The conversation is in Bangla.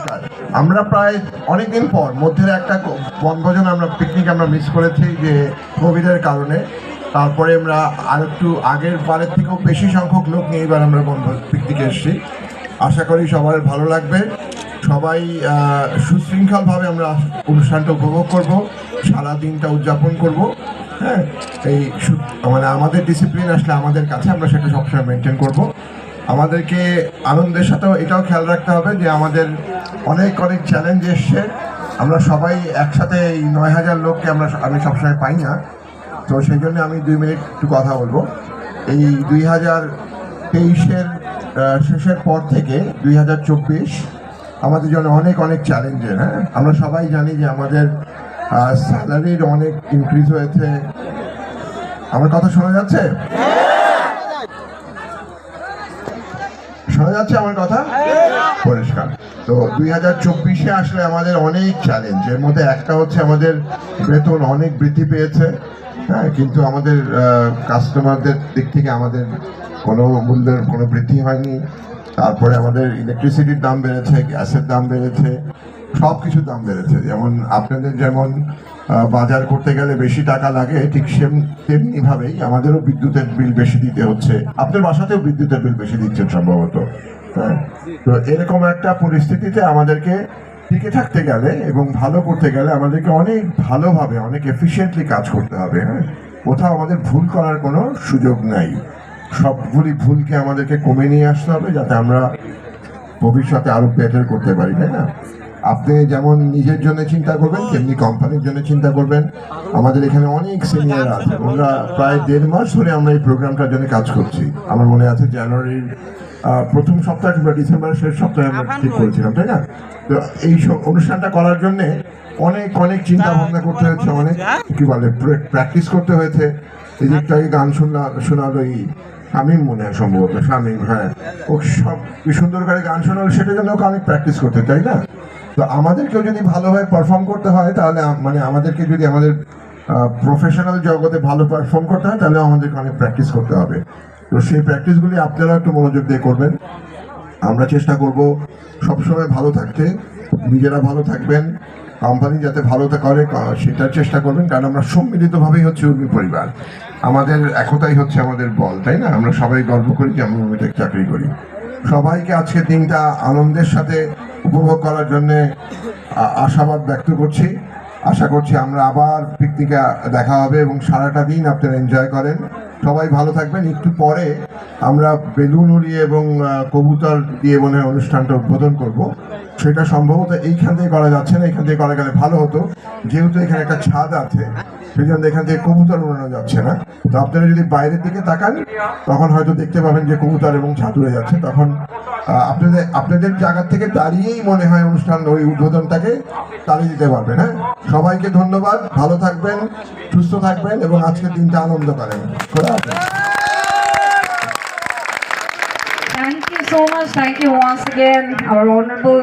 নমস্কার। আমরা প্রায় অনেকদিন পর মধ্যে একটা বনভোজন আমরা পিকনিক আমরা মিস করেছি যে কোভিডের কারণে। তারপরে আমরা আর একটু আগের বারের থেকেও বেশি সংখ্যক লোক নিয়ে এবার আমরা পিকনিকে এসেছি। আশা করি সবার ভালো লাগবে। সবাই সুশৃঙ্খলভাবে আমরা অনুষ্ঠানটা উপভোগ করব, সারা দিনটা উদযাপন করব। হ্যাঁ, এই মানে আমাদের ডিসিপ্লিন আসলে আমাদের কাছে আমরা সেটা সবসময় মেনটেন করব। আমাদেরকে আনন্দের সাথেও এটাও খেয়াল রাখতে হবে যে আমাদের অনেক অনেক চ্যালেঞ্জ এসছে। আমরা সবাই একসাথে এই ৯,০০০ লোককে আমি সবসময় পাই না। তো সেই জন্য আমি 2 মিনিট একটু কথা বলবো। এই 2023-এর শেষের পর থেকে 2024 আমাদের জন্য অনেক অনেক চ্যালেঞ্জের। হ্যাঁ, আমরা সবাই জানি যে আমাদের স্যালারির অনেক ইনক্রিজ হয়েছে। আমার কথা শোনা যাচ্ছে? শোনা যাচ্ছে আমার কথা পরিষ্কার? তো 2024-এ আসলে আমাদের অনেক চ্যালেঞ্জ। এর মধ্যে একটা হচ্ছে আমাদের বেতন অনেক বৃদ্ধি পেয়েছে। হ্যাঁ, কিন্তু আমাদের কাস্টমারদের দিক থেকে আমাদের কোনো মূল্যের কোনো বৃদ্ধি হয়নি। তারপরে আমাদের ইলেকট্রিসিটির দাম বেড়েছে, গ্যাসের দাম বেড়েছে, সব কিছুর দাম বেড়েছে। যেমন আপনাদের যেমন বাজার করতে গেলে বেশি টাকা লাগে, ঠিক তেমনিভাবেই আমাদেরও বিদ্যুতের বিল বেশি দিতে হচ্ছে। আপনার বাসাতেও বিদ্যুতের বিল বেশি দিচ্ছেন সম্ভবত। হ্যাঁ, তো এরকম একটা পরিস্থিতিতে আমাদেরকে টিকে থাকতে গেলে এবং ভালো করতে গেলে আমাদেরকে অনেক ভালোভাবে অনেক এফিশিয়েন্টলি কাজ করতে হবে। হ্যাঁ, কোথাও আমাদের ভুল করার কোনো সুযোগ নাই। সবগুলি ভুলকে আমাদেরকে কমে নিয়ে আসতে হবে যাতে আমরা ভবিষ্যতে আরো বেটার করতে পারি, তাই না? আপনি যেমন নিজের জন্য চিন্তা করবেন তেমনি কোম্পানির জন্য চিন্তা করবেন। আমাদের এখানে অনেক সিনিয়র আছে, আমরা প্রায় 1.5 মাস ধরে আমরা এই প্রোগ্রামটার জন্য কাজ করছি। আমার মনে আছে জানুয়ারির প্রথম সপ্তাহ কিংবা ডিসেম্বরের শেষ সপ্তাহে আমরা ঠিক করেছিলাম, তাই না? তো এই অনুষ্ঠানটা করার জন্য অনেক অনেক চিন্তা ভাবনা করতে হয়েছে, অনেক কি বলে প্র্যাকটিস করতে হয়েছে। এই যে একটা গান শোনালো এই শামীম, মনে হয় সম্ভবত শামীম। হ্যাঁ, ও সব কি সুন্দর করে গান শোনালো, সেটার জন্য ওকে অনেক প্র্যাকটিস করতে, তাই না? তো আমাদেরকেও যদি ভালোভাবে পারফর্ম করতে হয় তাহলে মানে আমাদেরকে যদি আমাদের প্রফেশনাল জগতে ভালো পারফর্ম করতে হয় তাহলে আমাদেরকে অনেক প্র্যাকটিস করতে হবে। তো সেই প্র্যাকটিসগুলি আপনারা একটু মনোযোগ দিয়ে করবেন। আমরা চেষ্টা করব সবসময় ভালো থাকতে, নিজেরা ভালো থাকবেন, কোম্পানি যাতে ভালো করে সেটার চেষ্টা করবেন। কারণ আমরা সম্মিলিতভাবেই হচ্ছে উর্মি পরিবার, আমাদের একতাই হচ্ছে আমাদের বল, তাই না? আমরা সবাই গর্ব করি যে আমরা উর্মিতে চাকরি করি। সবাইকে আজকে দিনটা আনন্দের সাথে উপভোগ করার জন্য আশাবাদ ব্যক্ত করছি। আশা করছি আমরা আবার পিকনিকে দেখা হবে এবং সারাটা দিন আপনারা এনজয় করেন। সবাই ভালো থাকবেন। একটু পরে আমরা বেলুন উড়িয়ে এবং কবুতর দিয়ে মনে হয় অনুষ্ঠানটা উদ্বোধন করব। সেটা সম্ভবত এইখান থেকে করা যাচ্ছে না, এখান থেকে করা গেলে ভালো হতো। যেহেতু এখানে একটা ছাদ আছে সেই জন্য এখান থেকে কবুতর উড়ানো যাচ্ছে না। তো আপনারা যদি বাইরের দিকে তাকান তখন হয়তো দেখতে পাবেন যে কবুতর এবং ছাদ উড়ে যাচ্ছে। তখন আপনাদের জায়গা থেকে দাঁড়িয়েই মনে হয় অনুষ্ঠান ওই উদ্বোধনটাকে চালিয়ে দিতে পারবেন। হ্যাঁ, সবাইকে ধন্যবাদ। ভালো থাকবেন, সুস্থ থাকবেন এবং আজকের দিনটা আনন্দ করেন। Thank you so much. Thank you once again, our honorable